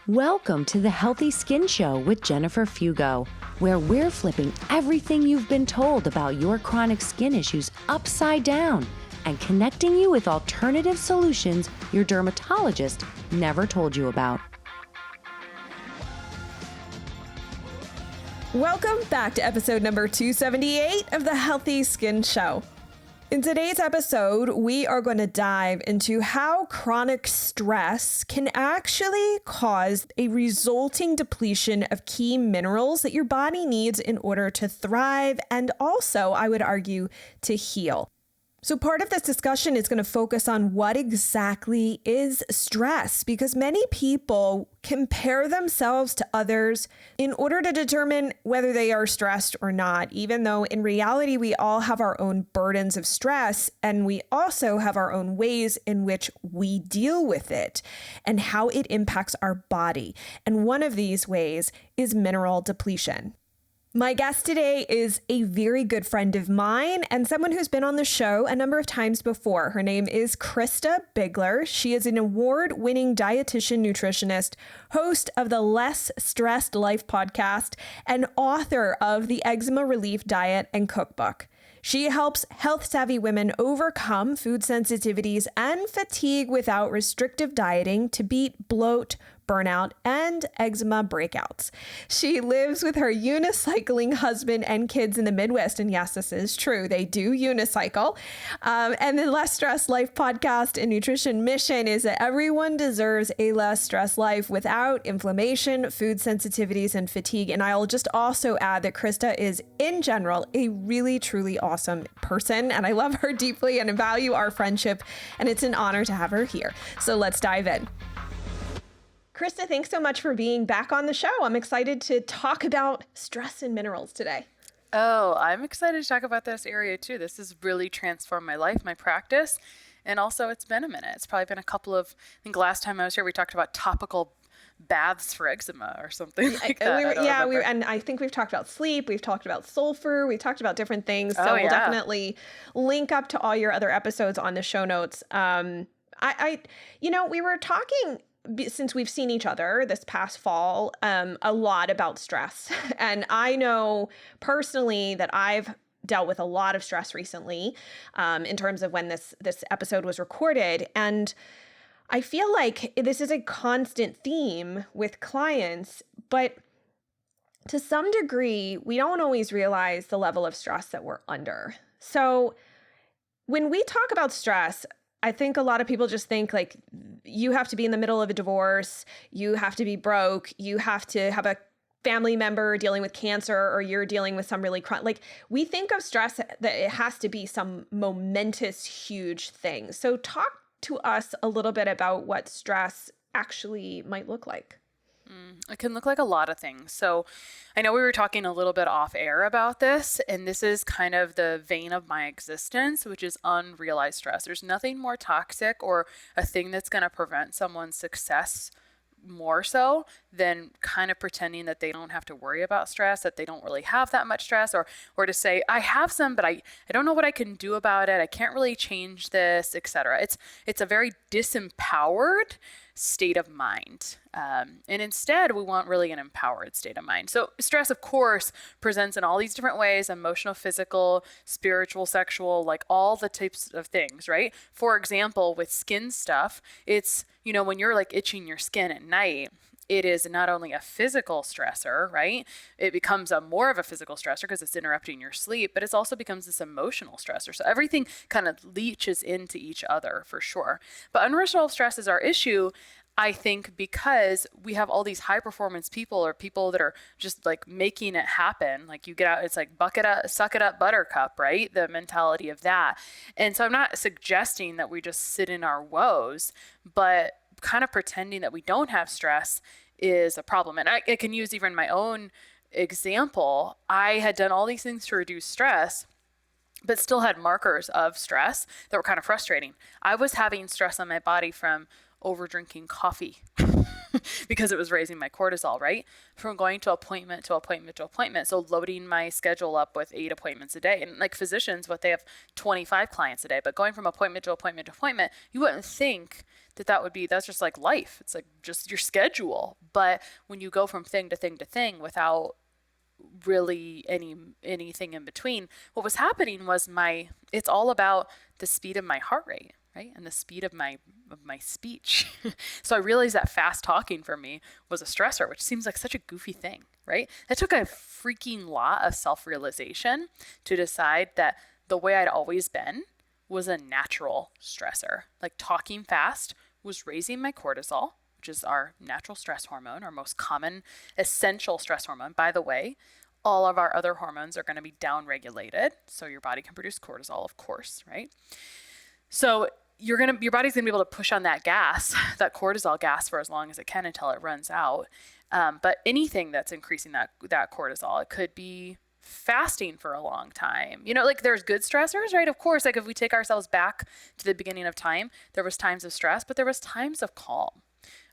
Welcome to the Healthy Skin Show with Jennifer Fugo, where we're flipping everything you've been told about your chronic skin issues upside down and connecting you with alternative solutions your dermatologist never told you about. Welcome back to episode number 278 of the Healthy Skin Show. In today's episode, we are going to dive into how chronic stress can actually cause a resulting depletion of key minerals that your body needs in order to thrive and also, I would argue, to heal. So part of this discussion is going to focus on what exactly is stress, because many people compare themselves to others in order to determine whether they are stressed or not, even though in reality, we all have our own burdens of stress, and we also have our own ways in which we deal with it and how it impacts our body. And one of these ways is mineral depletion. My guest today is a very good friend of mine and someone who's been on the show a number of times before. Her name is Christa Biegler. She is an award-winning dietitian nutritionist, host of the Less Stressed Life podcast, and author of the Eczema Relief Diet and Cookbook. She helps health-savvy women overcome food sensitivities and fatigue without restrictive dieting to beat bloat, burnout, and eczema breakouts. She lives with her unicycling husband and kids in the Midwest. And yes, this is true. They do unicycle. And the Less Stress Life podcast and nutrition mission is that everyone deserves a less stressed life without inflammation, food sensitivities, and fatigue. And I'll just also add that Christa is, in general, a really, truly awesome person. And I love her deeply and value our friendship. And it's an honor to have her here. So let's dive in. Christa, thanks so much for being back on the show. I'm excited to talk about stress and minerals today. Oh, I'm excited to talk about this area too. This has really transformed my life, my practice, and also it's been a minute. It's probably been a couple of, I think last time I was here, we talked about topical baths for eczema or something like that. And I think we've talked about sleep, we've talked about sulfur, we've talked about different things. So we'll definitely link up to all your other episodes on the show notes. We were talking, since we've seen each other this past fall, a lot about stress. And I know personally that I've dealt with a lot of stress recently, in terms of when this episode was recorded. And I feel like this is a constant theme with clients, but to some degree, we don't always realize the level of stress that we're under. So when we talk about stress, I think a lot of people just think like you have to be in the middle of a divorce, you have to be broke, you have to have a family member dealing with cancer, or you're dealing with some really like we think of stress that it has to be some momentous, huge thing. So talk to us a little bit about what stress actually might look like. It can look like a lot of things. So I know we were talking a little bit off air about this, and this is kind of the vein of my existence, which is unrealized stress. There's nothing more toxic or a thing that's going to prevent someone's success more so than kind of pretending that they don't have to worry about stress, that they don't really have that much stress, or to say, I have some, but I don't know what I can do about it. I can't really change this, etc. It's a very disempowered state of mind. And instead, we want really an empowered state of mind. So stress, of course, presents in all these different ways: emotional, physical, spiritual, sexual, like all the types of things, right? For example, with skin stuff, it's, when you're like itching your skin at night, it is not only a physical stressor, right? It becomes more of a physical stressor because it's interrupting your sleep, but it also becomes this emotional stressor. So everything kind of leaches into each other for sure. But unresolved stress is our issue, I think, because we have all these high performance people, or people that are just like making it happen. Like you get out, it's like buck it up, suck it up, buttercup, right? The mentality of that. And so I'm not suggesting that we just sit in our woes, but kind of pretending that we don't have stress is a problem. And I can use even my own example. I had done all these things to reduce stress, but still had markers of stress that were kind of frustrating. I was having stress on my body from over drinking coffee because it was raising my cortisol, right? From going to appointment to appointment to appointment. So loading my schedule up with 8 appointments a day. And like physicians, what they have 25 clients a day, but going from appointment to appointment to appointment, you wouldn't think that's just like life. It's like just your schedule. But when you go from thing to thing to thing without really anything in between, what was happening was it's all about the speed of my heart rate, right? And the speed of my speech. So I realized that fast talking for me was a stressor, which seems like such a goofy thing, right? It took a freaking lot of self-realization to decide that the way I'd always been was a natural stressor. Like talking fast was raising my cortisol, which is our natural stress hormone, our most common essential stress hormone. By the way, all of our other hormones are going to be downregulated, so your body can produce cortisol, of course, right? So your body's going to be able to push on that gas, that cortisol gas, for as long as it can until it runs out. But anything that's increasing that cortisol, it could be fasting for a long time. Like there's good stressors, right? Of course, like if we take ourselves back to the beginning of time, there was times of stress, but there was times of calm.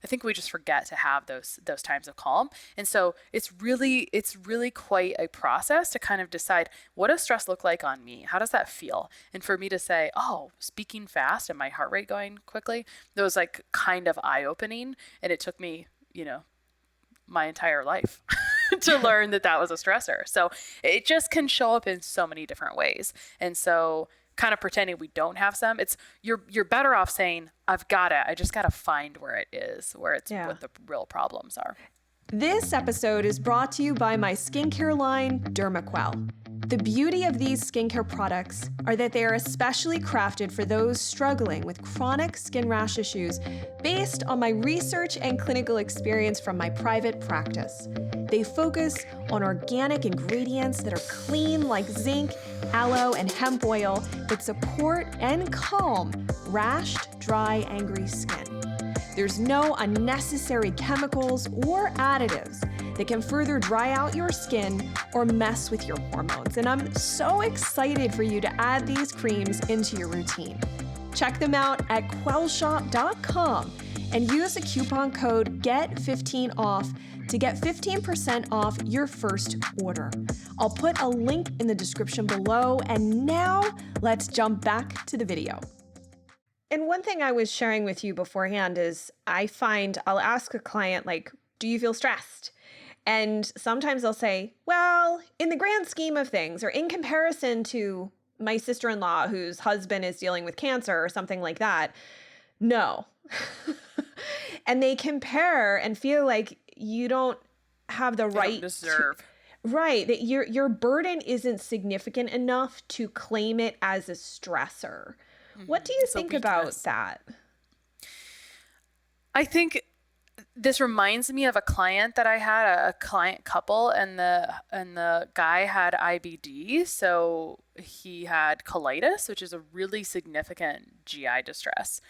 I think we just forget to have those times of calm. And so it's really quite a process to kind of decide, what does stress look like on me? How does that feel? And for me to say, oh, speaking fast and my heart rate going quickly, that was like kind of eye-opening. And it took me, my entire life to learn that was a stressor. So it just can show up in so many different ways. And so kind of pretending we don't have some, you're better off saying, I've got it. I just got to find where it is, what the real problems are. This episode is brought to you by my skincare line, DermaQuell. The beauty of these skincare products are that they are especially crafted for those struggling with chronic skin rash issues based on my research and clinical experience from my private practice. They focus on organic ingredients that are clean like zinc, aloe, and hemp oil that support and calm rashed, dry, angry skin. There's no unnecessary chemicals or additives that can further dry out your skin or mess with your hormones. And I'm so excited for you to add these creams into your routine. Check them out at quellshop.com and use the coupon code GET15OFF to get 15% off your first order. I'll put a link in the description below, and now let's jump back to the video. And one thing I was sharing with you beforehand is I find I'll ask a client, like, do you feel stressed? And sometimes they'll say, well, in the grand scheme of things, or in comparison to my sister-in-law whose husband is dealing with cancer or something like that, no. And they compare and feel like you don't have the right don't deserve. Right, that your burden isn't significant enough to claim it as a stressor. What do you think about that? I think this reminds me of a client that I had, a client couple, and the guy had IBD, so he had colitis, which is a really significant GI distress.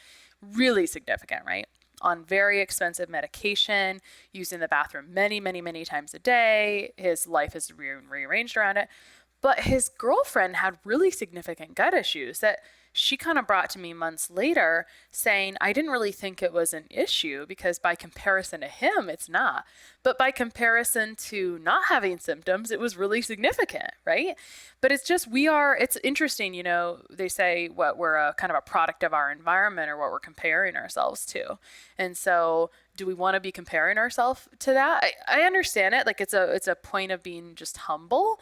Really significant, right? On very expensive medication, used in the bathroom many, many, many times a day. His life is rearranged around it. But his girlfriend had really significant gut issues that she kind of brought to me months later saying, I didn't really think it was an issue because by comparison to him, it's not. But by comparison to not having symptoms, it was really significant, right? But it's just, it's interesting, they say what we're a kind of a product of our environment or what we're comparing ourselves to. And so do we want to be comparing ourselves to that? I understand it. Like it's a point of being just humble,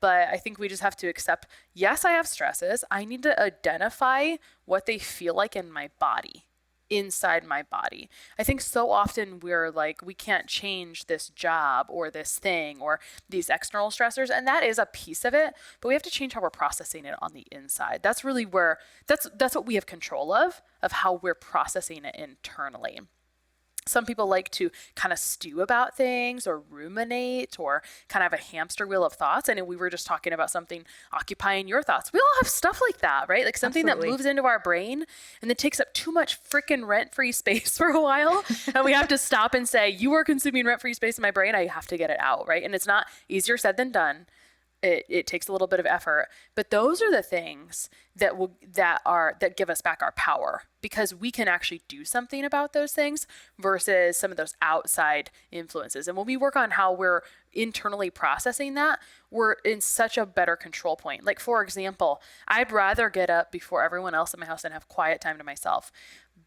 but I think we just have to accept, yes, I have stresses. I need to identify what they feel like in my body, inside my body. I think so often we're like, we can't change this job or this thing or these external stressors. And that is a piece of it, but we have to change how we're processing it on the inside. That's really where, that's what we have control of how we're processing it internally. Some people like to kind of stew about things or ruminate or kind of have a hamster wheel of thoughts. I know we were just talking about something occupying your thoughts. We all have stuff like that, right? Like something Absolutely. That moves into our brain and then takes up too much freaking rent-free space for a while. And we have to stop and say, you are consuming rent-free space in my brain. I have to get it out, right? And it's not easier said than done. It takes a little bit of effort. But those are the things that give us back our power, because we can actually do something about those things versus some of those outside influences. And when we work on how we're internally processing that, we're in such a better control point. Like, for example, I'd rather get up before everyone else in my house and have quiet time to myself.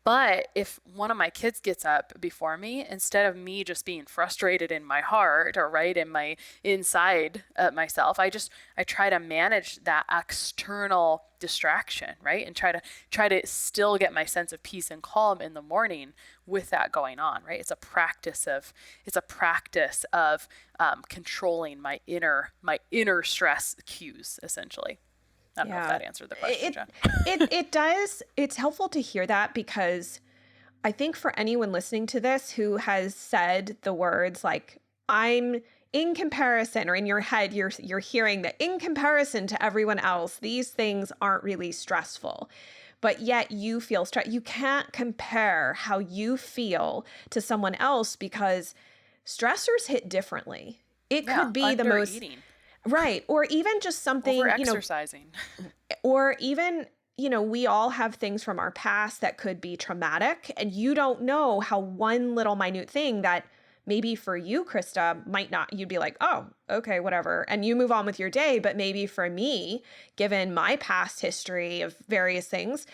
But if one of my kids gets up before me, instead of me just being frustrated in my heart or right in my inside myself, I try to manage that external distraction, right? And try to still get my sense of peace and calm in the morning with that going on, right? It's a practice of controlling my inner stress cues, essentially. I don't know if that answered the question, Jen. It does. It's helpful to hear that, because I think for anyone listening to this who has said the words like, I'm in comparison, or in your head, you're hearing that in comparison to everyone else, these things aren't really stressful, but yet you feel stress. You can't compare how you feel to someone else, because stressors hit differently. It could be the most... Right. Or even just something, over-exercising. Or even, we all have things from our past that could be traumatic, and you don't know how one little minute thing that maybe for you, Christa, might not, you'd be like, oh, okay, whatever. And you move on with your day. But maybe for me, given my past history of various things,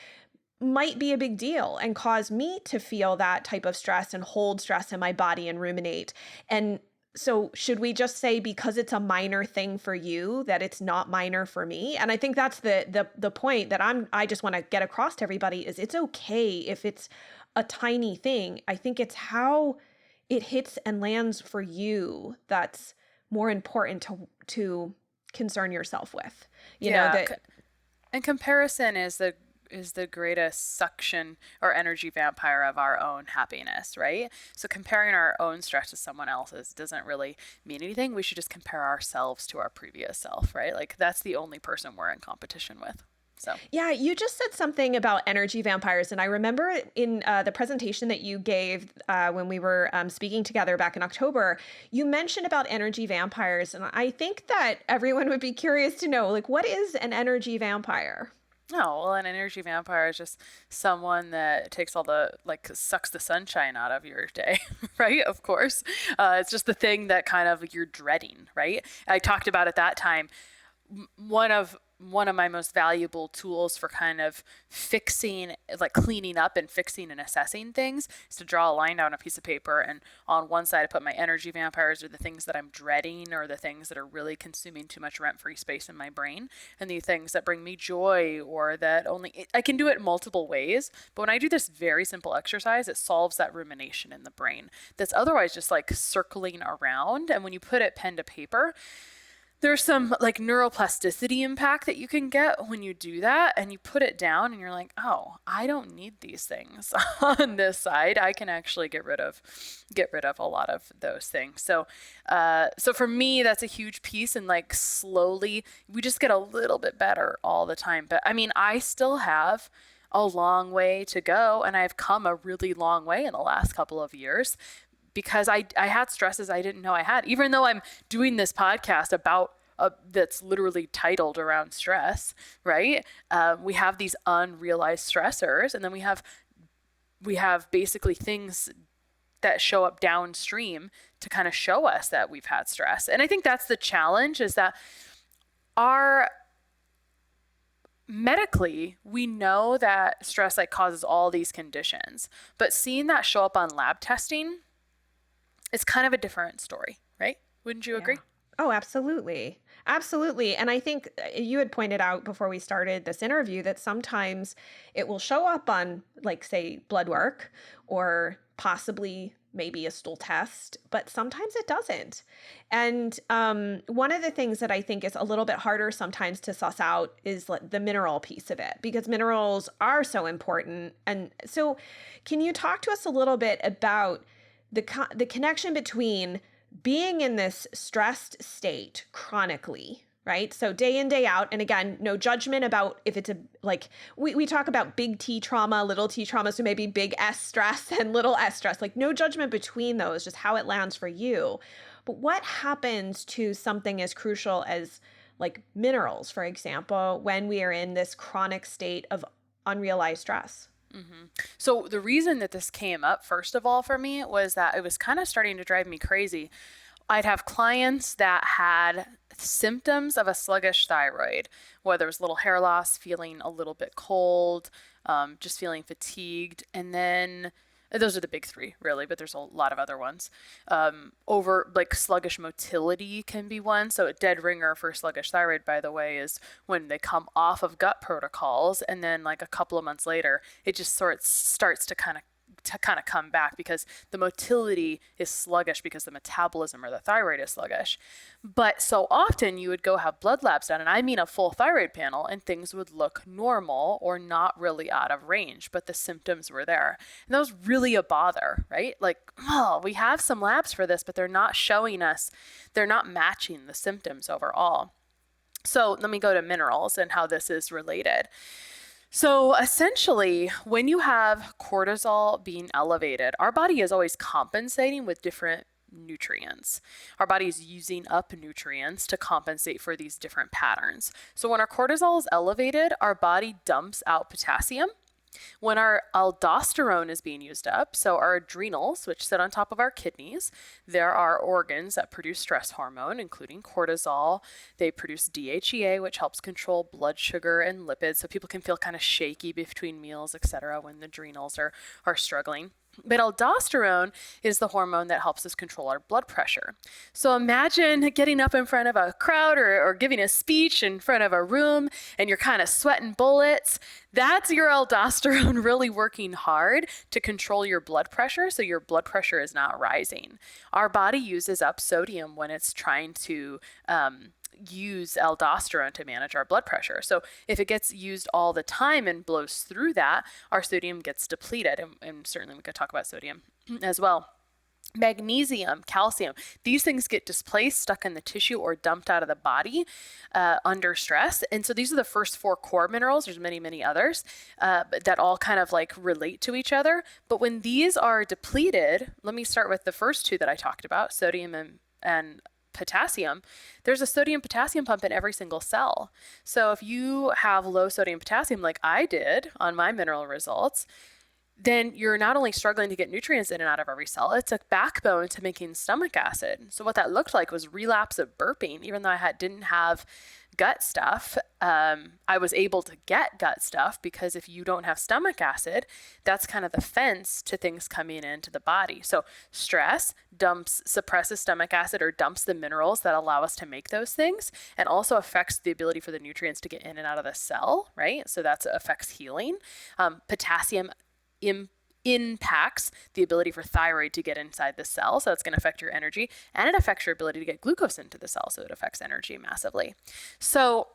might be a big deal and cause me to feel that type of stress and hold stress in my body and ruminate. And so should we just say, because it's a minor thing for you, that it's not minor for me? And I think that's the point that I just want to get across to everybody, is it's okay if it's a tiny thing. I think it's how it hits and lands for you that's more important to concern yourself with. And comparison is the greatest suction or energy vampire of our own happiness, right? So comparing our own stress to someone else's doesn't really mean anything. We should just compare ourselves to our previous self, right? Like, that's the only person we're in competition with. So yeah, you just said something about energy vampires. And I remember in the presentation that you gave when we were speaking together back in October, you mentioned about energy vampires. And I think that everyone would be curious to know, like, what is an energy vampire? Oh, well, an energy vampire is just someone that takes sucks the sunshine out of your day, right? Of course. It's just the thing that kind of you're dreading, right? I talked about at that time, one of my most valuable tools for kind of fixing, like cleaning up and fixing and assessing things, is to draw a line down a piece of paper. And on one side, I put my energy vampires, or the things that I'm dreading, or the things that are really consuming too much rent-free space in my brain, and the things that bring me joy, or that I can do it multiple ways. But when I do this very simple exercise, it solves that rumination in the brain that's otherwise just like circling around. And when you put it pen to paper, there's some like neuroplasticity impact that you can get when you do that, and you put it down and you're like, oh, I don't need these things on this side. I can actually get rid of a lot of those things. So for me, that's a huge piece. And like slowly we just get a little bit better all the time. But I mean, I still have a long way to go, and I've come a really long way in the last couple of years, because I had stresses I didn't know I had, even though I'm doing this podcast about that's literally titled around stress, right? We have these unrealized stressors, and then we have basically things that show up downstream to kind of show us that we've had stress. And I think that's the challenge, is that medically, we know that stress causes all these conditions, but seeing that show up on lab testing, it's kind of a different story, right? Wouldn't you agree? Oh, absolutely. Absolutely. And I think you had pointed out before we started this interview that sometimes it will show up on, like, say, blood work, or possibly maybe a stool test, but sometimes it doesn't. And one of the things that I think is a little bit harder sometimes to suss out is the mineral piece of it, because minerals are so important. And so can you talk to us a little bit about the connection between being in this stressed state chronically, right? So day in, day out. And again, no judgment about if it's we talk about big T trauma, little T trauma. So maybe big S stress and little S stress, like no judgment between those, just how it lands for you. But what happens to something as crucial as like minerals, for example, when we are in this chronic state of unrealized stress? So the reason that this came up, first of all, for me was that it was kind of starting to drive me crazy. I'd have clients that had symptoms of a sluggish thyroid, whether it was little hair loss, feeling a little bit cold, just feeling fatigued. And then those are the big three, really, but there's a lot of other ones. Over like sluggish motility can be one. So a dead ringer for sluggish thyroid, by the way, is when they come off of gut protocols and then like a couple of months later, it just starts to kind of come back because the motility is sluggish because the metabolism or the thyroid is sluggish. But so often you would go have blood labs done, and I mean a full thyroid panel, and things would look normal or not really out of range, but the symptoms were there. And that was really a bother, right? Like, oh, we have some labs for this, but they're not showing us, they're not matching the symptoms overall. So let me go to minerals and how this is related. So essentially, when you have cortisol being elevated, our body is always compensating with different nutrients. Our body is using up nutrients to compensate for these different patterns. So when our cortisol is elevated, our body dumps out potassium. When our aldosterone is being used up, so our adrenals, which sit on top of our kidneys, there are organs that produce stress hormone, including cortisol. They produce DHEA, which helps control blood sugar and lipids, so people can feel kind of shaky between meals, etc., when the adrenals are struggling. But aldosterone is the hormone that helps us control our blood pressure. So imagine getting up in front of a crowd or giving a speech in front of a room and you're kind of sweating bullets. That's your aldosterone really working hard to control your blood pressure so your blood pressure is not rising. Our body uses up sodium when it's trying to use aldosterone to manage our blood pressure. So if it gets used all the time and blows through that, our sodium gets depleted. And certainly we could talk about sodium as well. Magnesium, calcium, these things get displaced, stuck in the tissue, or dumped out of the body under stress. And so these are the first four core minerals. There's many, many others that all kind of like relate to each other. But when these are depleted, let me start with the first two that I talked about, sodium and potassium. There's a sodium potassium pump in every single cell. So if you have low sodium potassium like I did on my mineral results, then you're not only struggling to get nutrients in and out of every cell, it's a backbone to making stomach acid. So what that looked like was relapse of burping. Even though I didn't have gut stuff, I was able to get gut stuff because if you don't have stomach acid, that's kind of the fence to things coming into the body. So stress suppresses stomach acid or dumps the minerals that allow us to make those things, and also affects the ability for the nutrients to get in and out of the cell, right? So that affects healing. Potassium impacts the ability for thyroid to get inside the cell. So it's going to affect your energy, and it affects your ability to get glucose into the cell. So it affects energy massively. So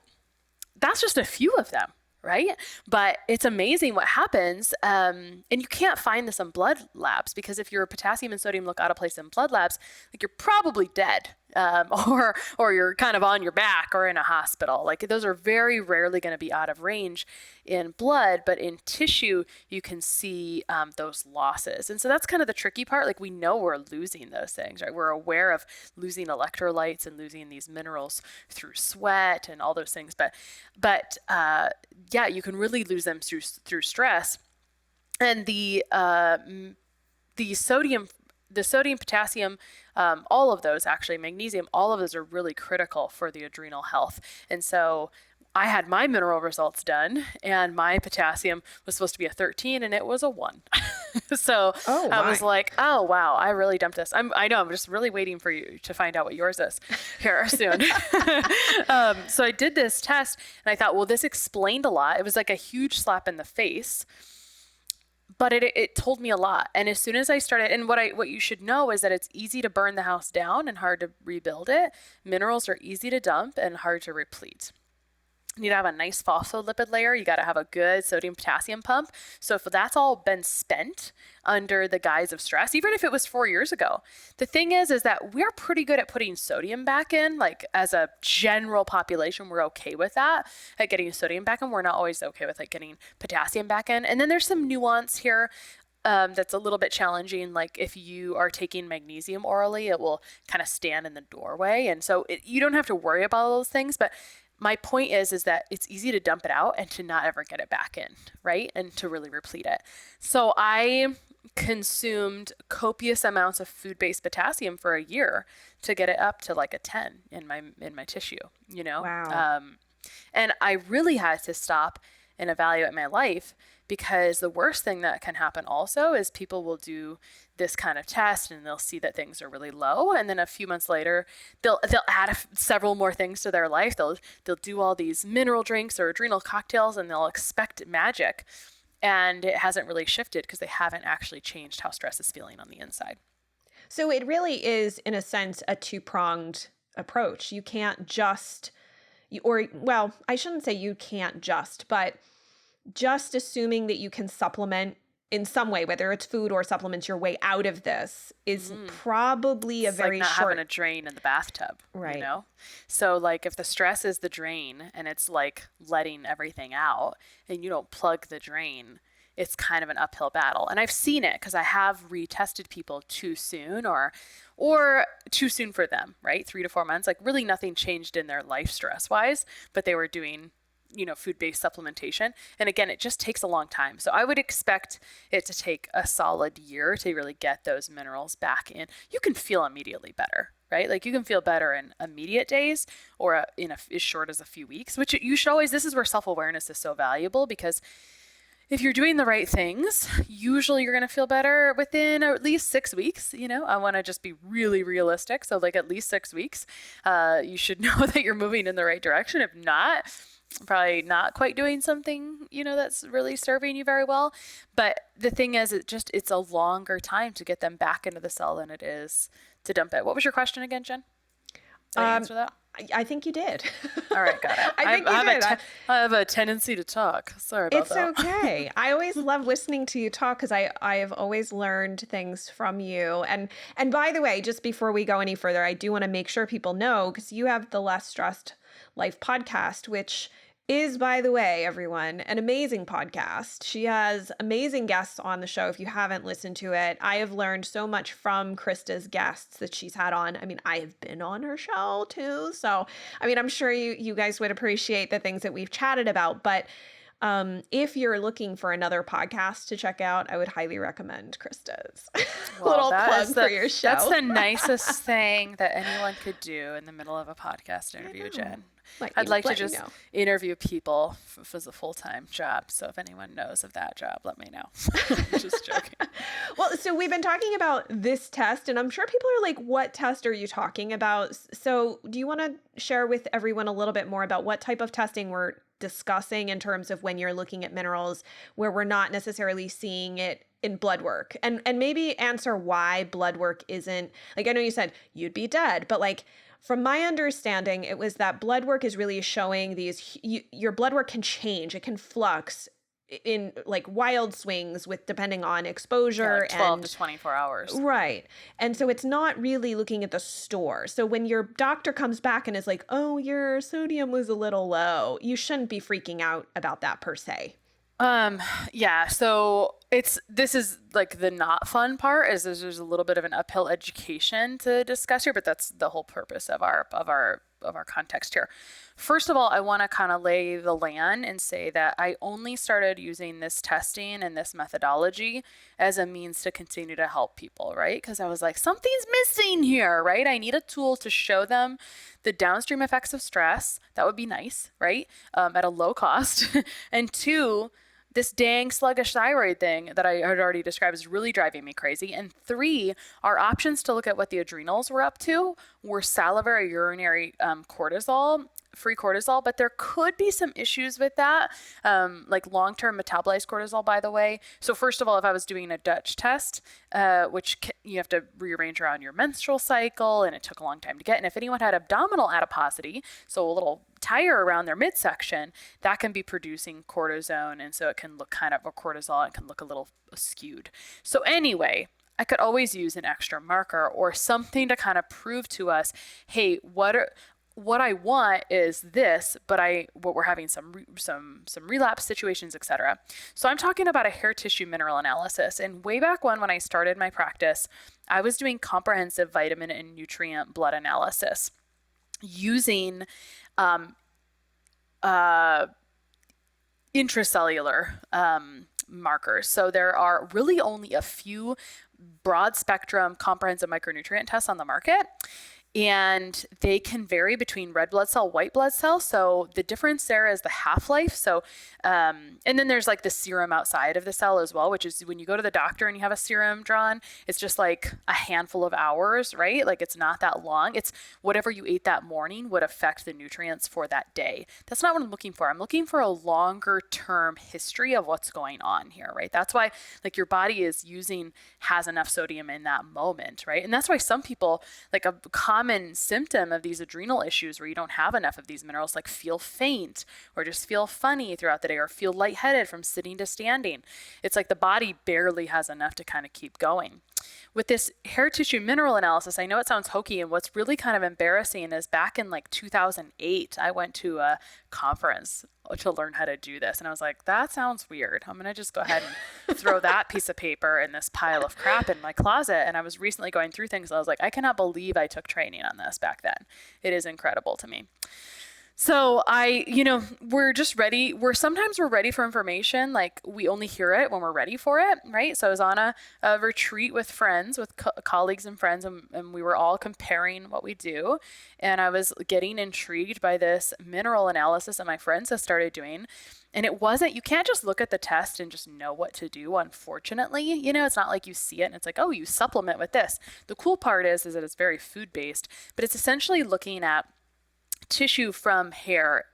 that's just a few of them, right? But it's amazing what happens. And you can't find this on blood labs, because if your potassium and sodium look out of place in blood labs, like you're probably dead. Or you're kind of on your back or in a hospital. Like those are very rarely going to be out of range in blood, but in tissue, you can see those losses. And so that's kind of the tricky part. Like we know we're losing those things, right? We're aware of losing electrolytes and losing these minerals through sweat and all those things. But yeah, you can really lose them through stress. And the sodium, potassium, all of those, actually magnesium, all of those are really critical for the adrenal health. And so I had my mineral results done, and my potassium was supposed to be a 13 and it was a 1. So I was like, oh, wow, I really dumped this. I know, I'm just really waiting for you to find out what yours is here soon. So I did this test and I thought, well, this explained a lot. It was like a huge slap in the face. But it told me a lot. And as soon as I started, and what you should know is that it's easy to burn the house down and hard to rebuild it. Minerals are easy to dump and hard to replete. You need to have a nice phospholipid layer. You got to have a good sodium potassium pump. So if that's all been spent under the guise of stress, even if it was 4 years ago, the thing is that we're pretty good at putting sodium back in. Like as a general population, we're okay with that, at getting sodium back in. We're not always okay with like getting potassium back in. And then there's some nuance here. that's a little bit challenging. Like if you are taking magnesium orally, it will kind of stand in the doorway. And so you don't have to worry about all those things. But my point is that it's easy to dump it out and to not ever get it back in, right? And to really replete it. So I consumed copious amounts of food-based potassium for a year to get it up to like a 10 in my tissue, Wow. And I really had to stop and evaluate my life, because the worst thing that can happen also is people will do this kind of test and they'll see that things are really low, and then a few months later they'll add several more things to their life. They'll do all these mineral drinks or adrenal cocktails and they'll expect magic, and it hasn't really shifted because they haven't actually changed how stress is feeling on the inside. So it really is, in a sense, a two-pronged approach. You can't just, I shouldn't say you can't just, but just assuming that you can supplement in some way, whether it's food or supplements, your way out of this is probably It's a very like not short. having a drain in the bathtub, Right. So like if the stress is the drain and it's like letting everything out and you don't plug the drain, it's kind of an uphill battle. And I've seen it because I have retested people too soon or too soon for them, right? 3 to 4 months, like really nothing changed in their life stress wise, but they were doing food-based supplementation. And again, it just takes a long time. So I would expect it to take a solid year to really get those minerals back in. You can feel immediately better, right? Like you can feel better in immediate days or as short as a few weeks, which you should always, this is where self-awareness is so valuable, because if you're doing the right things, usually you're going to feel better within at least 6 weeks. I want to just be really realistic. So like at least 6 weweeks, you should know that you're moving in the right direction. If not, probably not quite doing something, that's really serving you very well. But the thing is, it's a longer time to get them back into the cell than it is to dump it. What was your question again, Jen? Did I answer that? I think you did. All right, got it. I think you did. I have a tendency to talk. Sorry about that. It's okay. I always love listening to you talk because I have always learned things from you. And by the way, just before we go any further, I do want to make sure people know, because you have the Less Stressed Life podcast, which is, by the way, everyone, an amazing podcast. She has amazing guests on the show. If you haven't listened to it, I have learned so much from Christa's guests that she's had on. I mean, I have been on her show too. So, I mean, I'm sure you guys would appreciate the things that we've chatted about. But if you're looking for another podcast to check out, I would highly recommend Christa's. Well, little plug for your show. That's the nicest thing that anyone could do in the middle of a podcast interview, Jen. I'd like to just interview people as a full-time job. So if anyone knows of that job, let me know. Just joking. Well, so we've been talking about this test, and I'm sure people are like, what test are you talking about? So do you want to share with everyone a little bit more about what type of testing we're discussing in terms of when you're looking at minerals, where we're not necessarily seeing it in blood work, and maybe answer why blood work isn't, like, I know you said you'd be dead, but like, from my understanding, it was that blood work is really showing your blood work can change. It can flux in like wild swings depending on exposure. Like 12 to 24 hours. Right. And so it's not really looking at the store. So when your doctor comes back and is like, oh, your sodium was a little low, you shouldn't be freaking out about that per se. Yeah. So this is like the not fun part, is there's a little bit of an uphill education to discuss here, but that's the whole purpose of our context here. First of all, I want to kind of lay the land and say that I only started using this testing and this methodology as a means to continue to help people, right? Because I was like, something's missing here, right? I need a tool to show them the downstream effects of stress. That would be nice, right? At a low cost. And 2, this dang sluggish thyroid thing that I had already described is really driving me crazy. And 3, our options to look at what the adrenals were up to were salivary, urinary free cortisol, but there could be some issues with that, like long-term metabolized cortisol, by the way. So first of all, if I was doing a Dutch test, which you have to rearrange around your menstrual cycle, and it took a long time to get. And if anyone had abdominal adiposity, so a little tire around their midsection, that can be producing cortisone. And so it can look kind of a cortisol. It can look a little skewed. So anyway, I could always use an extra marker or something to kind of prove to us, hey, what I want is this, but we're having some relapse situations, etc. So I'm talking about a hair tissue mineral analysis. And way back when I started my practice, I was doing comprehensive vitamin and nutrient blood analysis using intracellular markers. So there are really only a few broad spectrum comprehensive micronutrient tests on the market. And they can vary between red blood cell, white blood cell. So the difference there is the half-life. So, and then there's like the serum outside of the cell as well, which is when you go to the doctor and you have a serum drawn, it's just like a handful of hours, right? Like it's not that long. It's whatever you ate that morning would affect the nutrients for that day. That's not what I'm looking for. I'm looking for a longer term history of what's going on here, right? That's why like your body has enough sodium in that moment, right? And that's why some people, like a common symptom of these adrenal issues where you don't have enough of these minerals, like feel faint or just feel funny throughout the day or feel lightheaded from sitting to standing. It's like the body barely has enough to kind of keep going. With this hair tissue mineral analysis, I know it sounds hokey, and what's really kind of embarrassing is back in like 2008, I went to a conference to learn how to do this. And I was like, that sounds weird. I'm going to just go ahead and throw that piece of paper in this pile of crap in my closet. And I was recently going through things. I was like, I cannot believe I took training on this back then. It is incredible to me. So we're just ready. Sometimes we're ready for information. Like we only hear it when we're ready for it, right? So I was on a retreat with friends, with colleagues and friends, and we were all comparing what we do. And I was getting intrigued by this mineral analysis that my friends have started doing. And you can't just look at the test and just know what to do, unfortunately. It's not like you see it and it's like, oh, you supplement with this. The cool part is that it's very food-based, but it's essentially looking at tissue from hair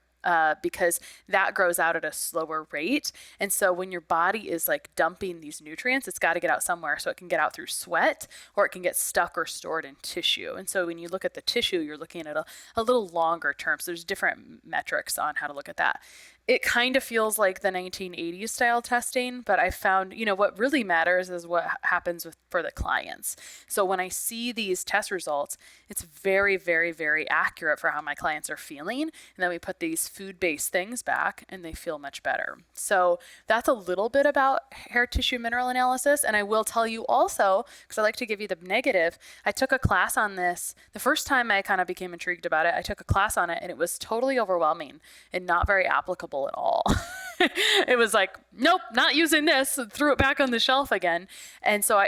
because that grows out at a slower rate. And so when your body is like dumping these nutrients, it's got to get out somewhere. So it can get out through sweat, or it can get stuck or stored in tissue. And so when you look at the tissue, you're looking at a little longer term. So there's different metrics on how to look at that. It kind of feels like the 1980s style testing, but I found, what really matters is what happens for the clients. So when I see these test results, it's very, very, very accurate for how my clients are feeling. And then we put these food-based things back and they feel much better. So that's a little bit about hair tissue mineral analysis. And I will tell you also, because I like to give you the negative, I took a class on this. The first time I kind of became intrigued about it, I took a class on it and it was totally overwhelming and not very applicable at all. It was like, nope, not using this, and threw it back on the shelf again. And so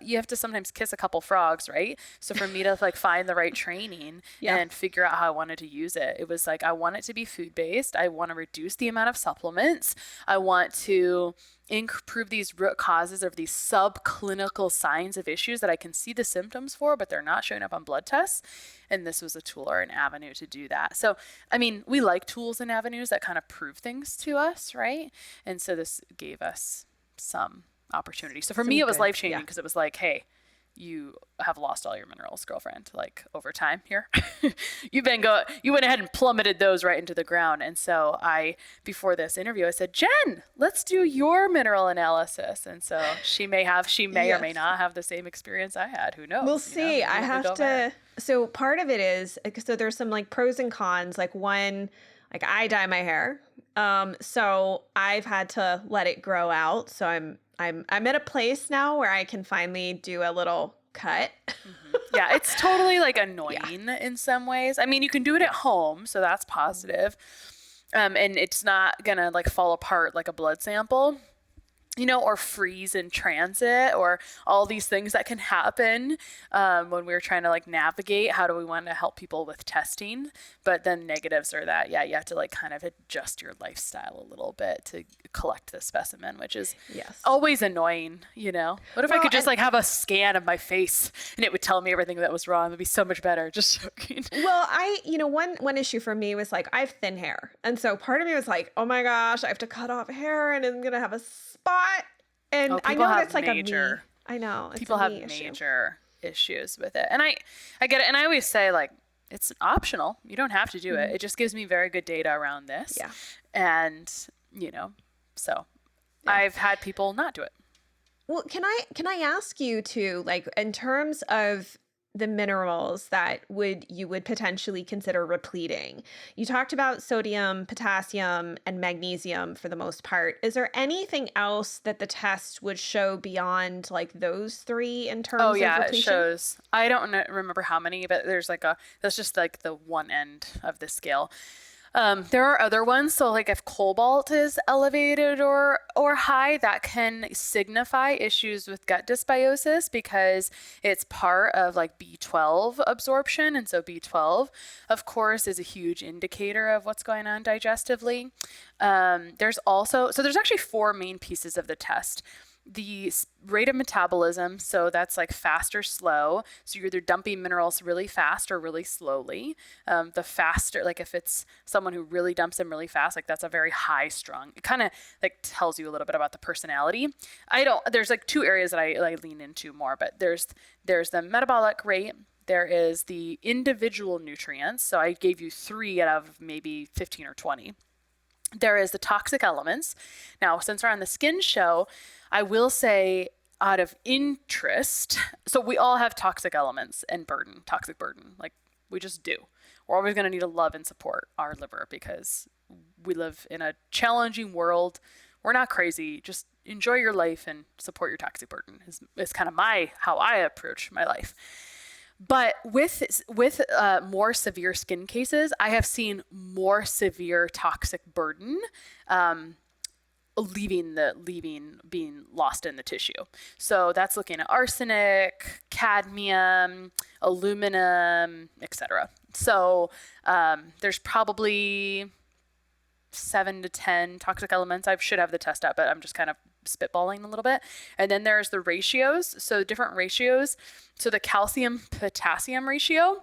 you have to sometimes kiss a couple frogs, right? So for me to like find the right training and figure out how I wanted to use it, it was like, I want it to be food-based. I want to reduce the amount of supplements. I want to improve these root causes of these subclinical signs of issues that I can see the symptoms for, but they're not showing up on blood tests. And this was a tool or an avenue to do that. So, we like tools and avenues that kind of prove things to us, right? And so this gave us some opportunity. So for me, it was life-changing because it was like, hey, you have lost all your minerals, girlfriend, like over time here. You went ahead and plummeted those right into the ground. And so before this interview, I said, Jen, let's do your mineral analysis. And so she may or may not have the same experience I had. Who knows? We'll see. I have to. So part of it is, so there's some like pros and cons. Like one, like I dye my hair. So I've had to let it grow out. So I'm at a place now where I can finally do a little cut. Mm-hmm. Yeah, it's totally like annoying in some ways. You can do it at home, so that's positive. And it's not gonna like fall apart like a blood sample, or freeze in transit, or all these things that can happen when we're trying to like navigate how do we want to help people with testing. But then negatives are that, you have to like kind of adjust your lifestyle a little bit to collect the specimen, which is always annoying, What if I could just like have a scan of my face and it would tell me everything that was wrong? It'd be so much better. Just joking. Well, one issue for me was like, I have thin hair. And so part of me was like, oh my gosh, I have to cut off hair and I'm going to have a spot. And I know that's like major, I know. People have major issues with it. And I get it. And I always say like, it's optional. You don't have to do it. It just gives me very good data around this. Yeah. And, I've had people not do it. Well, can I ask you to, like, in terms of the minerals that you would potentially consider repleting. You talked about sodium, potassium, and magnesium for the most part. Is there anything else that the test would show beyond like those three in terms of repletion? It shows. I don't remember how many, but there's that's just like the one end of the scale. There are other ones. So like if cobalt is elevated or high, that can signify issues with gut dysbiosis because it's part of like B12 absorption. And so B12, of course, is a huge indicator of what's going on digestively. There's actually 4 main pieces of the test. The rate of metabolism, so that's like fast or slow. So you're either dumping minerals really fast or really slowly. The faster, like if it's someone who really dumps them really fast, like that's a very high strung. It kind of like tells you a little bit about the personality. There's like 2 areas that I lean into more, but there's the metabolic rate. There is the individual nutrients. So I gave you 3 out of maybe 15 or 20. There is the toxic elements. Now, since we're on the skin show, I will say out of interest, so we all have toxic elements and toxic burden. Like we just do. We're always going to need to love and support our liver because we live in a challenging world. We're not crazy. Just enjoy your life and support your toxic burden is kind of how I approach my life. But with more severe skin cases, I have seen more severe toxic burden being lost in the tissue. So that's looking at arsenic, cadmium, aluminum, etc. So there's probably 7 to 10 toxic elements. I should have the test up, but I'm just kind of spitballing a little bit. And then there's the ratios. So different ratios. So the calcium potassium ratio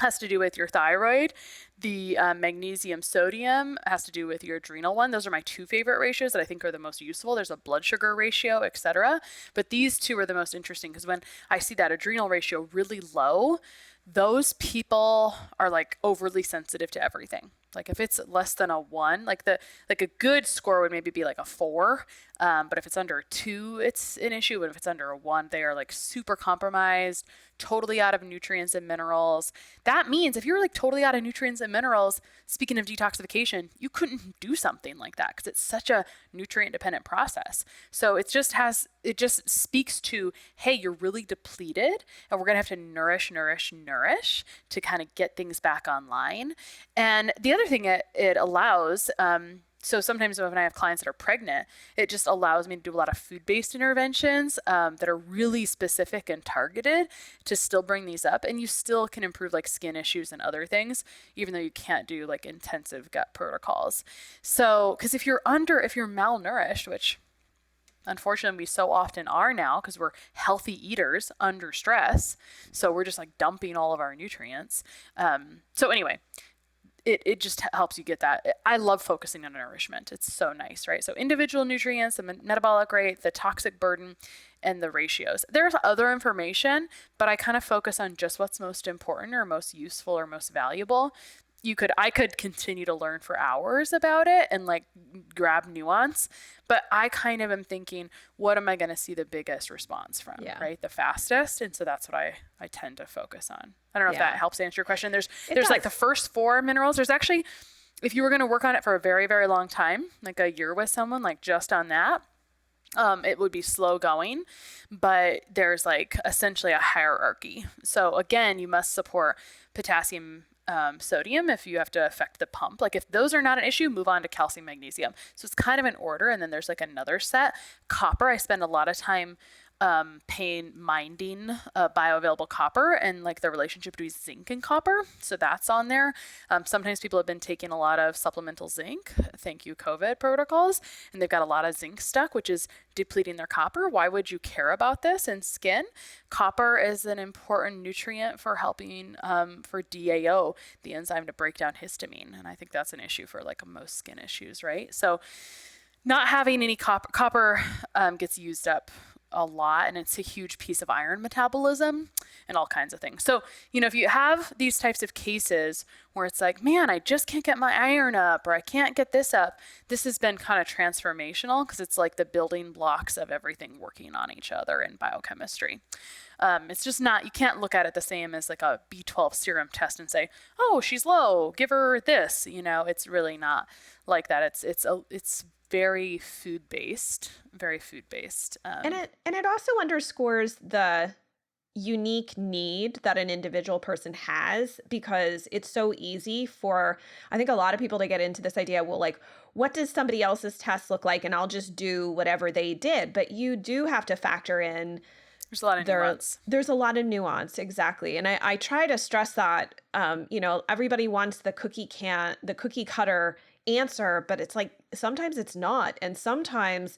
has to do with your thyroid. The magnesium sodium has to do with your adrenal one. Those are my 2 favorite ratios that I think are the most useful. There's a blood sugar ratio, etc. But these 2 are the most interesting because when I see that adrenal ratio really low, those people are like overly sensitive to everything. Like if it's less than a 1, like a good score would maybe be like a 4. But if it's under a 2, it's an issue. But if it's under a 1, they are like super compromised, totally out of nutrients and minerals. That means if you're like totally out of nutrients and minerals, speaking of detoxification, you couldn't do something like that because it's such a nutrient dependent process. So it just speaks to, hey, you're really depleted and we're going to have to nourish to kind of get things back online. And the other thing it allows, so sometimes when I have clients that are pregnant, it just allows me to do a lot of food-based interventions that are really specific and targeted to still bring these up. And you still can improve like skin issues and other things, even though you can't do like intensive gut protocols. So, because if you're malnourished, which unfortunately we so often are now because we're healthy eaters under stress, so we're just like dumping all of our nutrients. So anyway, it just helps you get that. I love focusing on nourishment. It's so nice, right? So individual nutrients, the metabolic rate, the toxic burden, and the ratios. There's other information, but I kind of focus on just what's most important or most useful or most valuable. I could continue to learn for hours about it and like grab nuance, but I kind of am thinking, what am I going to see the biggest response from, right? The fastest. And so that's what I tend to focus on. I don't know if that helps answer your question. There's like the first 4 minerals. There's actually, if you were going to work on it for a very, very long time, like a year with someone, like just on that, it would be slow going, but there's like essentially a hierarchy. So again, you must support potassium, sodium if you have to affect the pump. Like if those are not an issue, move on to calcium, magnesium. So it's kind of an order. And then there's like another set. Copper, I spend a lot of time minding bioavailable copper and like the relationship between zinc and copper. So that's on there. Sometimes people have been taking a lot of supplemental zinc, thank you COVID protocols, and they've got a lot of zinc stuck, which is depleting their copper. Why would you care about this in skin? Copper is an important nutrient for helping for DAO, the enzyme to break down histamine. And I think that's an issue for like most skin issues, right? So not having any copper gets used up a lot, and it's a huge piece of iron metabolism. all kinds of things. So, if you have these types of cases where it's like, man, I just can't get my iron up, or I can't get this up, this has been kind of transformational because it's like the building blocks of everything working on each other in biochemistry. It's just not, you can't look at it the same as like a B12 serum test and say, oh, she's low, give her this. It's really not like that. It's very food-based, And it also underscores the unique need that an individual person has, because it's so easy for, I think, a lot of people to get into this idea, well, like, what does somebody else's test look like? And I'll just do whatever they did. But you do have to factor in, there's a lot of nuance. There's a lot of nuance, exactly. And I try to stress that, everybody wants the cookie cutter answer, but it's like, sometimes it's not. And sometimes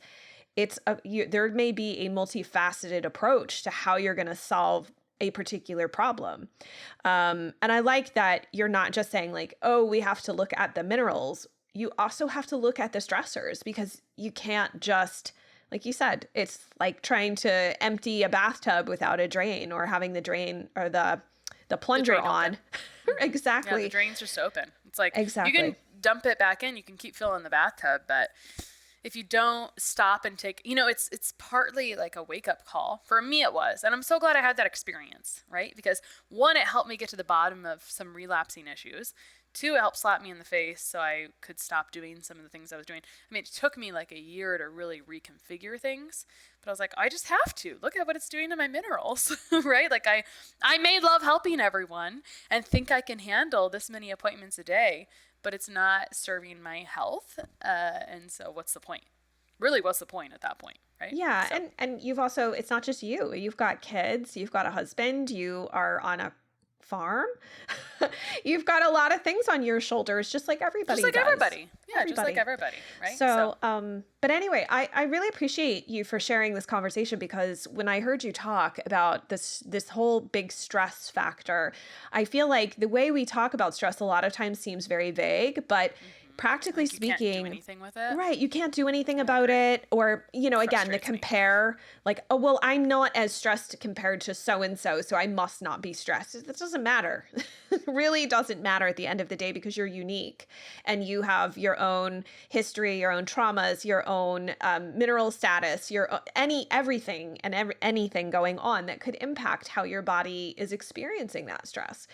there may be a multifaceted approach to how you're going to solve a particular problem. And I like that you're not just saying like, oh, we have to look at the minerals. You also have to look at the stressors, because you can't just, like you said, it's like trying to empty a bathtub without a drain, or having the drain or the plunger on. Exactly. Yeah, the drain's just open. It's like, exactly. You can dump it back in, you can keep filling the bathtub, but if you don't stop and take, it's partly like a wake up call. For me, it was. And I'm so glad I had that experience, right? Because one, it helped me get to the bottom of some relapsing issues. Two, it helped slap me in the face so I could stop doing some of the things I was doing. I mean, it took me like a year to really reconfigure things, but I was like, I just have to. Look at what it's doing to my minerals, right? Like I may love helping everyone and think I can handle this many appointments a day, but it's not serving my health. And so what's the point? Really, what's the point at that point, right? Yeah. So. And you've also, it's not just you. You've got kids, you've got a husband, you are on a farm. You've got a lot of things on your shoulders, just like everybody does. Everybody. Yeah, just like everybody, right? So, but anyway, I really appreciate you for sharing this conversation, because when I heard you talk about this whole big stress factor, I feel like the way we talk about stress a lot of times seems very vague, but practically like you speaking, can't do anything with it. Right. You can't do anything about it. Or, again, the compare, like, oh, well, I'm not as stressed compared to so-and-so, so I must not be stressed. That doesn't matter. It really doesn't matter at the end of the day, because you're unique and you have your own history, your own traumas, your own mineral status, everything and anything going on that could impact how your body is experiencing that stress.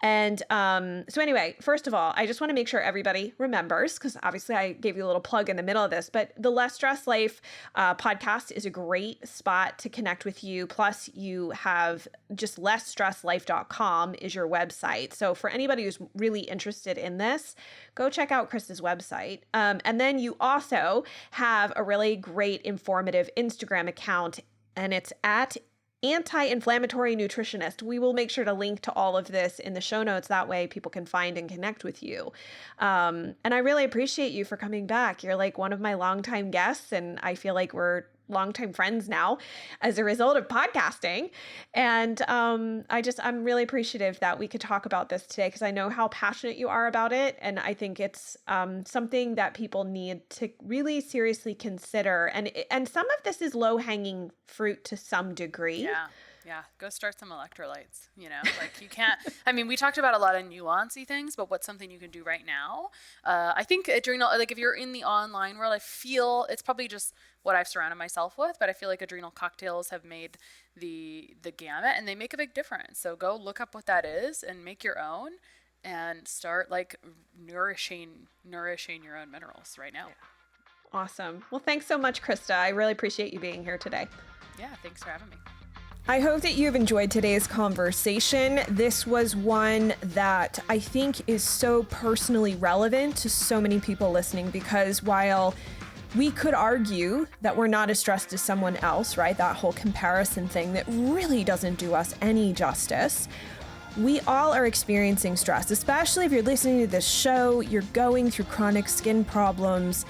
And so anyway, first of all, I just want to make sure everybody remembers, because obviously I gave you a little plug in the middle of this, but the Less Stress Life podcast is a great spot to connect with you. Plus, you have just lessstresslife.com is your website. So for anybody who's really interested in this, go check out Christa's website. And then you also have a really great informative Instagram account, and it's at Anti-Inflammatory Nutritionist. We will make sure to link to all of this in the show notes. That way people can find and connect with you. And I really appreciate you for coming back. You're like one of my longtime guests, and I feel like we're longtime friends now as a result of podcasting. And I'm really appreciative that we could talk about this today, because I know how passionate you are about it. And I think it's something that people need to really seriously consider. And some of this is low-hanging fruit to some degree. Yeah. Go start some electrolytes, like you can't, we talked about a lot of nuancy things, but what's something you can do right now? I think adrenal, like if you're in the online world, I feel it's probably just what I've surrounded myself with, but I feel like adrenal cocktails have made the gamut, and they make a big difference. So go look up what that is and make your own, and start like nourishing your own minerals right now. Awesome. Well, thanks so much, Christa. I really appreciate you being here today. Yeah, thanks for having me. I hope that you've enjoyed today's conversation. This was one that I think is so personally relevant to so many people listening, because while we could argue that we're not as stressed as someone else, right? That whole comparison thing that really doesn't do us any justice. We all are experiencing stress, especially if you're listening to this show, you're going through chronic skin problems.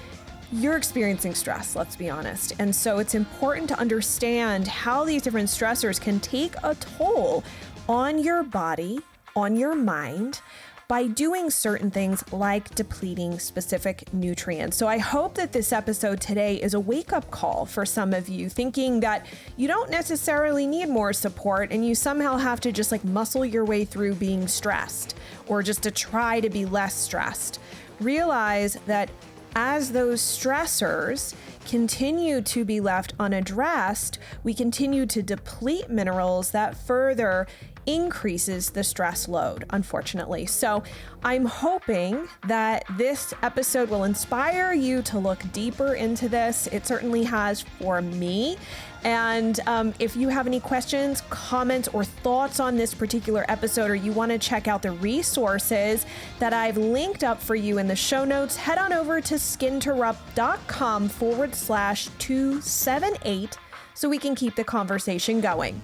You're experiencing stress, let's be honest. And so it's important to understand how these different stressors can take a toll on your body, on your mind, by doing certain things like depleting specific nutrients. So I hope that this episode today is a wake-up call for some of you thinking that you don't necessarily need more support and you somehow have to just like muscle your way through being stressed or just to try to be less stressed. Realize that as those stressors continue to be left unaddressed, we continue to deplete minerals that further increases the stress load, unfortunately. So I'm hoping that this episode will inspire you to look deeper into this. It certainly has for me. And if you have any questions, comments, or thoughts on this particular episode, or you want to check out the resources that I've linked up for you in the show notes, head on over to skinterrupt.com/278 so we can keep the conversation going.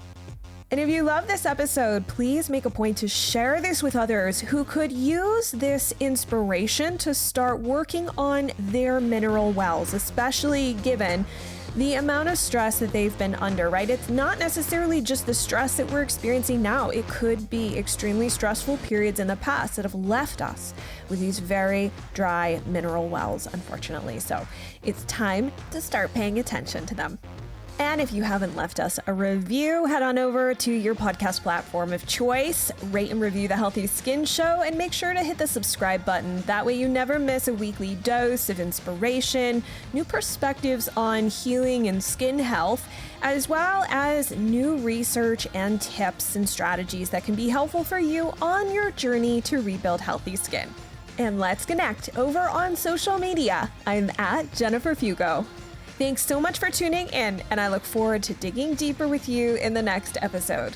And if you love this episode, please make a point to share this with others who could use this inspiration to start working on their mineral wells, especially given the amount of stress that they've been under, right? It's not necessarily just the stress that we're experiencing now. It could be extremely stressful periods in the past that have left us with these very dry mineral wells, unfortunately. So it's time to start paying attention to them. And if you haven't left us a review, head on over to your podcast platform of choice, rate and review The Healthy Skin Show, and make sure to hit the subscribe button. That way you never miss a weekly dose of inspiration, new perspectives on healing and skin health, as well as new research and tips and strategies that can be helpful for you on your journey to rebuild healthy skin. And let's connect over on social media. I'm at Jennifer Fugo. Thanks so much for tuning in, and I look forward to digging deeper with you in the next episode.